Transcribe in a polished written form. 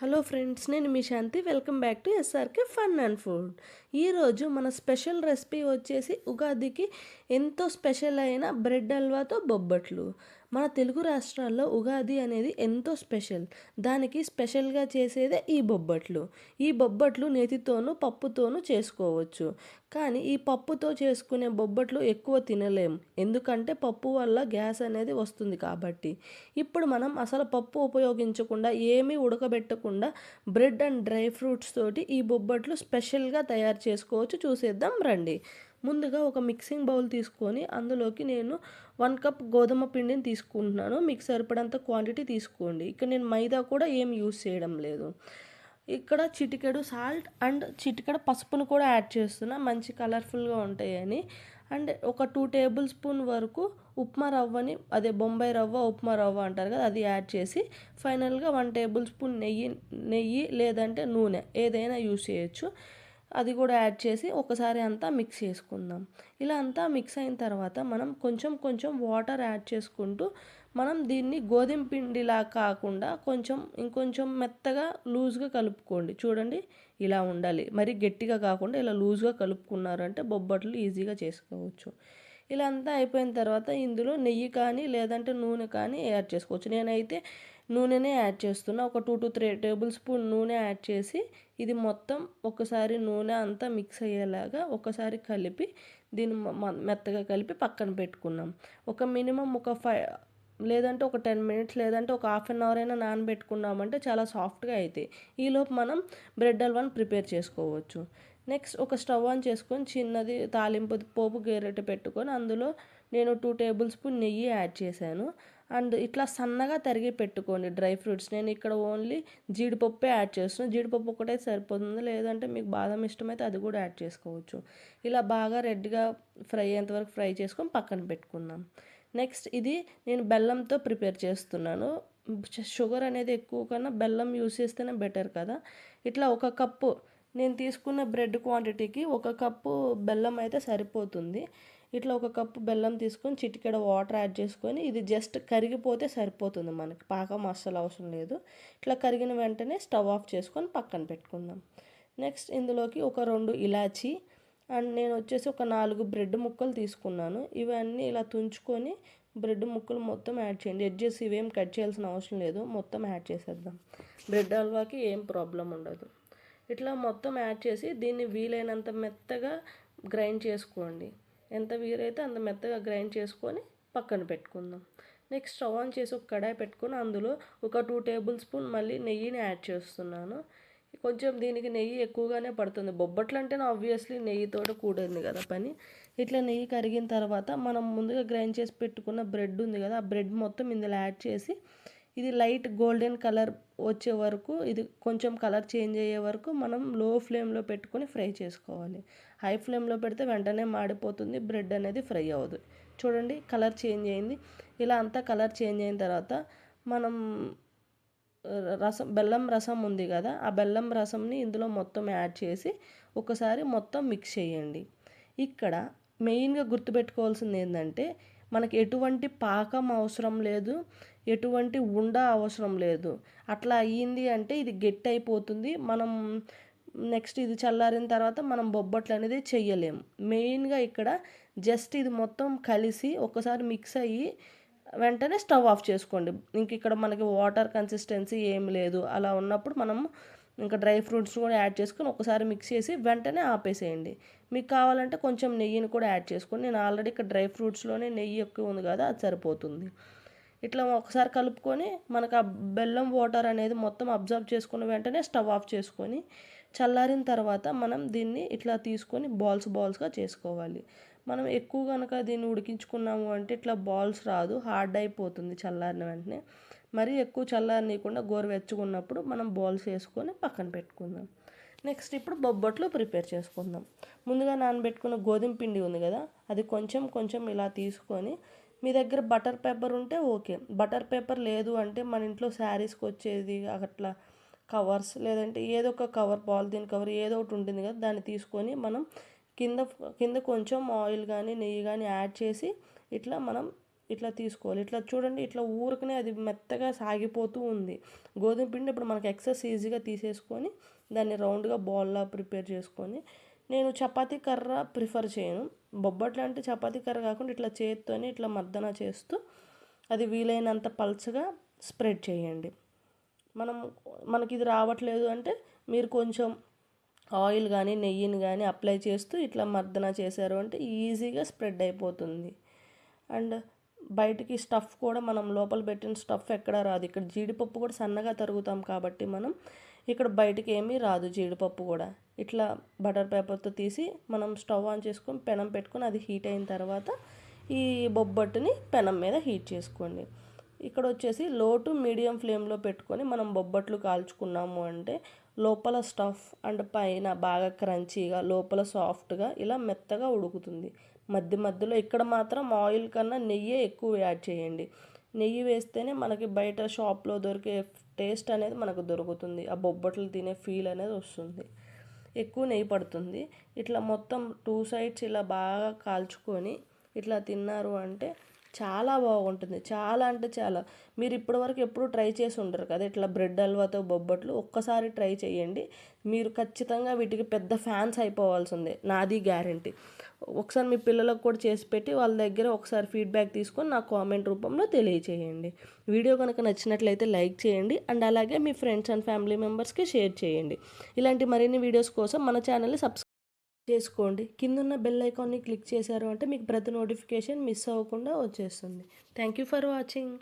Hello friends, నేను మీ Shanthi. Welcome back to SRK fun and food. ఈరోజు మన స్పెషల్ రెసిపీ వచ్చేసి ఉగాదికి ఎంతో స్పెషల్ అయిన బ్రెడ్ హల్వాతో బొబ్బట్లు. మన తెలుగు రాష్ట్రాల్లో ఉగాది అనేది ఎంతో స్పెషల్. దానికి స్పెషల్గా చేసేదే ఈ బొబ్బట్లు. ఈ బొబ్బట్లు నేతితోనూ పప్పుతోనూ చేసుకోవచ్చు. కానీ ఈ పప్పుతో చేసుకునే బొబ్బట్లు ఎక్కువ తినలేము, ఎందుకంటే పప్పు వల్ల గ్యాస్ అనేది వస్తుంది కాబట్టి. ఇప్పుడు మనం అసలు పప్పు ఉపయోగించకుండా ఏమీ ఉడకబెట్టకుండా బ్రెడ్ అండ్ డ్రై ఫ్రూట్స్ తోటి ఈ బొబ్బట్లు స్పెషల్గా తయారు చేసుకోవచ్చు. చూసేద్దాం రండి. ముందుగా ఒక మిక్సింగ్ బౌల్ తీసుకొని అందులోకి నేను 1 కప్ గోధుమ పిండిని తీసుకుంటున్నాను. మీకు సరిపడంత క్వాంటిటీ తీసుకోండి. ఇక్కడ నేను మైదా కూడా ఏం యూస్ చేయడం లేదు. ఇక్కడ చిటికెడు సాల్ట్ అండ్ చిటికెడు పసుపును కూడా యాడ్ చేస్తున్నా, మంచి కలర్ఫుల్గా ఉంటాయని. అండ్ ఒక 2 టేబుల్ స్పూన్ వరకు ఉప్మా రవ్వని, అదే బొంబాయి రవ్వ ఉప్మా రవ్వ అంటారు కదా, అది యాడ్ చేసి ఫైనల్గా 1 టేబుల్ స్పూన్ నెయ్యి లేదంటే నూనె ఏదైనా యూస్ చేయొచ్చు, అది కూడా యాడ్ చేసి ఒకసారి అంతా మిక్స్ చేసుకుందాం. ఇలా అంతా మిక్స్ అయిన తర్వాత మనం కొంచెం కొంచెం వాటర్ యాడ్ చేసుకుంటూ మనం దీన్ని గోధుమ పిండిలా కాకుండా ఇంకొంచెం మెత్తగా లూజ్గా కలుపుకోండి. చూడండి, ఇలా ఉండాలి. మరి గట్టిగా కాకుండా ఇలా లూజ్గా కలుపుకున్నారంటే బొబ్బట్లు ఈజీగా చేసుకోవచ్చు. ఇలా అంతా అయిపోయిన తర్వాత ఇందులో నెయ్యి కానీ లేదంటే నూనె కానీ యాడ్ చేసుకోవచ్చు. నేనైతే నూనెనే యాడ్ చేస్తున్నా. ఒక 2 to 3 టేబుల్ స్పూన్ నూనె యాడ్ చేసి ఇది మొత్తం ఒకసారి నూనె అంతా మిక్స్ అయ్యేలాగా ఒకసారి కలిపి దీన్ని మెత్తగా కలిపి పక్కన పెట్టుకున్నాం. ఒక మినిమం ఒక 5 లేదంటే ఒక 10 మినిట్స్ లేదంటే ఒక హాఫ్ అన్ అవర్ అయినా నానబెట్టుకున్నామంటే చాలా సాఫ్ట్గా అవుతాయి. ఈలోపు మనం బ్రెడ్ హల్వాని ప్రిపేర్ చేసుకోవచ్చు. నెక్స్ట్ ఒక స్టవ్ ఆన్ చేసుకొని చిన్నది తాలింపు పోపు గెరిటె పెట్టుకొని అందులో నేను 2 టేబుల్ స్పూన్ నెయ్యి యాడ్ చేశాను. అండ్ ఇట్లా సన్నగా తరిగి పెట్టుకోండి డ్రై ఫ్రూట్స్. నేను ఇక్కడ ఓన్లీ జీడిపప్పే యాడ్ చేస్తున్నాను. జీడిపప్పు ఒకటే సరిపోతుంది, లేదంటే మీకు బాదం ఇష్టమైతే అది కూడా యాడ్ చేసుకోవచ్చు. ఇలా బాగా రెడ్గా ఫ్రై అయ్యేంతవరకు ఫ్రై చేసుకొని పక్కన పెట్టుకుందాం. నెక్స్ట్ ఇది నేను బెల్లంతో ప్రిపేర్ చేస్తున్నాను. షుగర్ అనేది ఎక్కువ కన్నా బెల్లం యూస్ చేస్తేనే బెటర్ కదా. ఇట్లా ఒక కప్పు నేను తీసుకున్న బ్రెడ్ క్వాంటిటీకి 1 కప్పు బెల్లం అయితే సరిపోతుంది. ఇట్లా 1 కప్పు బెల్లం తీసుకొని చిటికెడ వాటర్ యాడ్ చేసుకొని ఇది జస్ట్ కరిగిపోతే సరిపోతుంది, మనకి పాకం అస్సలు అవసరం లేదు. ఇట్లా కరిగిన వెంటనే స్టవ్ ఆఫ్ చేసుకొని పక్కన పెట్టుకుందాం. నెక్స్ట్ ఇందులోకి ఒక 2 ఇలాచీ అండ్ నేను వచ్చేసి ఒక 4 బ్రెడ్ ముక్కలు తీసుకున్నాను. ఇవన్నీ ఇలా తుంచుకొని బ్రెడ్ ముక్కలు మొత్తం యాడ్ చేయండి. ఎడ్జెస్ ఇవేం కట్ చేయాల్సిన అవసరం లేదు, మొత్తం యాడ్ చేసేద్దాం. బ్రెడ్ హల్వాకి ఏం ప్రాబ్లం ఉండదు. ఇట్లా మొత్తం యాడ్ చేసి దీన్ని వీలైనంత మెత్తగా గ్రైండ్ చేసుకోండి. ఎంత వీలైతే అంత మెత్తగా గ్రైండ్ చేసుకొని పక్కన పెట్టుకుందాం. నెక్స్ట్ స్టవ్ ఆన్ చేసి ఒక కడాయి పెట్టుకొని అందులో ఒక 2 టేబుల్ స్పూన్ మళ్ళీ నెయ్యిని యాడ్ చేస్తున్నాను. కొంచెం దీనికి నెయ్యి ఎక్కువగానే పడుతుంది. బొబ్బట్లు అంటేనే ఆబ్వియస్లీ నెయ్యితో కూడింది కదా పని. ఇట్లా నెయ్యి కరిగిన తర్వాత మనం ముందుగా గ్రైండ్ చేసి పెట్టుకున్న బ్రెడ్ ఉంది కదా, ఆ బ్రెడ్ మొత్తం ఇందులో యాడ్ చేసి ఇది లైట్ గోల్డెన్ కలర్ వచ్చే వరకు, ఇది కొంచెం కలర్ చేంజ్ అయ్యే వరకు మనం లో ఫ్లేమ్లో పెట్టుకొని ఫ్రై చేసుకోవాలి. హై ఫ్లేమ్లో పెడితే వెంటనే మాడిపోతుంది, బ్రెడ్ అనేది ఫ్రై అవ్వదు. చూడండి, కలర్ చేంజ్ అయింది. ఇలా అంతా కలర్ చేంజ్ అయిన తర్వాత మనం బెల్లం రసం ఉంది కదా, ఆ బెల్లం రసంని ఇందులో మొత్తం యాడ్ చేసి ఒకసారి మొత్తం మిక్స్ చేయండి. ఇక్కడ మెయిన్గా గుర్తుపెట్టుకోవాల్సింది ఏంటంటే మనకి ఎటువంటి పాకం అవసరం లేదు, ఎటువంటి అవసరం లేదు. అట్లా అయ్యింది అంటే ఇది గట్టి అయిపోతుంది. మనం నెక్స్ట్ ఇది చల్లారిన తర్వాత మనం బొబ్బట్లు అనేది చెయ్యలేము. మెయిన్గా ఇక్కడ జస్ట్ ఇది మొత్తం కలిసి ఒకసారి మిక్స్ అయ్యి వెంటనే స్టవ్ ఆఫ్ చేసుకోండి. ఇంక ఇక్కడ మనకి వాటర్ కన్సిస్టెన్సీ ఏం లేదు. అలా ఉన్నప్పుడు మనం ఇంకా డ్రై ఫ్రూట్స్ కూడా యాడ్ చేసుకొని ఒకసారి మిక్స్ చేసి వెంటనే ఆపేసేయండి. మీకు కావాలంటే కొంచెం నెయ్యిని కూడా యాడ్ చేసుకోండి. నేను ఆల్రెడీ ఇక్కడ డ్రై ఫ్రూట్స్లోనే నెయ్యి ఎక్కువ ఉంది కదా, అది సరిపోతుంది. ఇట్లా ఒకసారి కలుపుకొని మనకు ఆ బెల్లం వాటర్ అనేది మొత్తం అబ్జర్వ్ చేసుకున్న వెంటనే స్టవ్ ఆఫ్ చేసుకొని చల్లారిన తర్వాత మనం దీన్ని ఇట్లా తీసుకొని బాల్స్గా చేసుకోవాలి. మనం ఎక్కువ కనుక దీన్ని ఉడికించుకున్నాము అంటే ఇట్లా బాల్స్ రాదు, హార్డ్ అయిపోతుంది చల్లారిన వెంటనే. మరీ ఎక్కువ చల్లారనీయకుండా గోరువెచ్చగా ఉన్నప్పుడు మనం బాల్స్ వేసుకొని పక్కన పెట్టుకుందాం. నెక్స్ట్ ఇప్పుడు బొబ్బట్లు ప్రిపేర్ చేసుకుందాం. ముందుగా నానబెట్టుకున్న గోధుమ పిండి ఉంది కదా, అది కొంచెం కొంచెం ఇలా తీసుకొని, మీ దగ్గర బటర్ పేపర్ ఉంటే ఓకే, బటర్ పేపర్ లేదు అంటే మన ఇంట్లో శారీస్కి వచ్చేది అట్లా కవర్స్, లేదంటే ఏదో ఒక కవర్, పాలిథిన్ కవర్ ఏదో ఒకటి ఉంటుంది కదా, దాన్ని తీసుకొని మనం కింద కొంచెం ఆయిల్ కానీ నెయ్యి కానీ యాడ్ చేసి ఇట్లా మనం ఇట్లా తీసుకోవాలి. ఇట్లా చూడండి, ఇట్లా ఊరికనే అది మెత్తగా సాగిపోతూ ఉంది. గోధుమ పిండి ఇప్పుడు మనకు ఎక్సెస్ ఈజీగా తీసేసుకొని దాన్ని రౌండ్గా బాల్లా ప్రిపేర్ చేసుకొని, నేను చపాతీ కర్ర ప్రిఫర్ చేయను. బొబ్బట్లు అంటే చపాతీ కర్ర కాకుండా ఇట్లా చేత్తోని ఇట్లా మర్దన చేస్తూ అది వీలైనంత పల్చగా స్ప్రెడ్ చేయండి. మనకి ఇది రావట్లేదు అంటే మీరు కొంచెం ఆయిల్ కానీ నెయ్యిని కానీ అప్లై చేస్తూ ఇట్లా మర్దన చేశారు అంటే ఈజీగా స్ప్రెడ్ అయిపోతుంది. అండ్ బయటికి స్టఫ్ కూడా మనం లోపల పెట్టిన స్టఫ్ ఎక్కడ రాదు. ఇక్కడ జీడిపప్పు కూడా సన్నగా తరుగుతాం కాబట్టి మనం ఇక్కడ బయటికి ఏమీ రాదు. జీడిపప్పు కూడా ఇట్లా బటర్ పేపర్తో తీసి మనం స్టవ్ ఆన్ చేసుకొని పెనం పెట్టుకొని అది హీట్ అయిన తర్వాత ఈ బొబ్బట్టుని పెనం మీద హీట్ చేసుకోండి. ఇక్కడ వచ్చేసి లో టు మీడియం ఫ్లేమ్లో పెట్టుకొని మనం బొబ్బట్లు కాల్చుకున్నాము అంటే లోపల స్టఫ్ అండ్ పైన బాగా క్రంచీగా లోపల సాఫ్ట్గా ఇలా మెత్తగా ఉడుకుతుంది. మధ్యలో ఇక్కడ మాత్రం ఆయిల్ కన్నా నెయ్యే ఎక్కువ యాడ్ చేయండి. నెయ్యి వేస్తేనే మనకి బయట షాప్లో దొరికే టేస్ట్ అనేది మనకు దొరుకుతుంది. ఆ బొబ్బట్లు తినే ఫీల్ అనేది వస్తుంది. ఎక్కువ నెయ్యి పడుతుంది. ఇట్లా మొత్తం 2 సైడ్స్ ఇలా బాగా కాల్చుకొని ఇట్లా తిన్నారు అంటే చాలా బాగుంటుంది. చాలా అంటే చాలా. మీరు ఇప్పటివరకు ఎప్పుడు ట్రై చేసి ఉండరు కదా ఇట్లా బ్రెడ్ హల్వాతో బొబ్బట్లు. ఒక్కసారి ట్రై చేయండి. మీరు ఖచ్చితంగా వీటికి పెద్ద ఫ్యాన్స్ అయిపోవాల్సిందే, నాది గ్యారంటీ. ఒకసారి మీ పిల్లలకు కూడా చేసి పెట్టి వాళ్ళ దగ్గర ఒకసారి ఫీడ్బ్యాక్ తీసుకొని నాకు కామెంట్ రూపంలో తెలియచేయండి. వీడియో కనుక నచ్చినట్లయితే లైక్ చేయండి అండ్ అలాగే మీ ఫ్రెండ్స్ అండ్ ఫ్యామిలీ మెంబర్స్కి షేర్ చేయండి. ఇలాంటి మరిన్ని వీడియోస్ కోసం మన ఛానల్ని సబ్స్క్రైబ్ చేసుకోండి. కిందున్న బెల్ ఐకాన్ని క్లిక్ చేశారు అంటే మీకు ప్రతి నోటిఫికేషన్ మిస్ అవ్వకుండా వచ్చేస్తుంది. Thank you for watching.